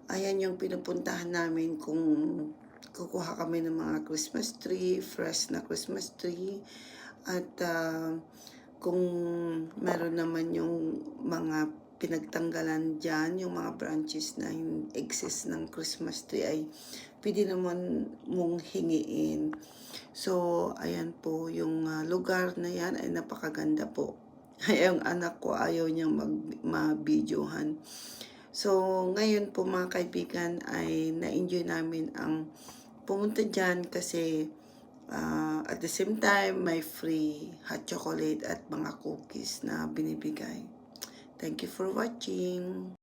Ayan yung pinupuntahan namin kung kukuha kami ng mga Christmas tree, fresh na Christmas tree. At kung meron naman yung mga pinagtanggalan dyan, yung mga branches na exist ng Christmas tree ay pwede naman mong hingiin. So, ayan po, yung lugar na yan ay napakaganda po. Yung anak ko ayaw niyang ma-videohan. So, ngayon po mga kaibigan ay na-enjoy namin ang pumunta dyan kasi at the same time may free hot chocolate at mga cookies na binibigay. Thank you for watching.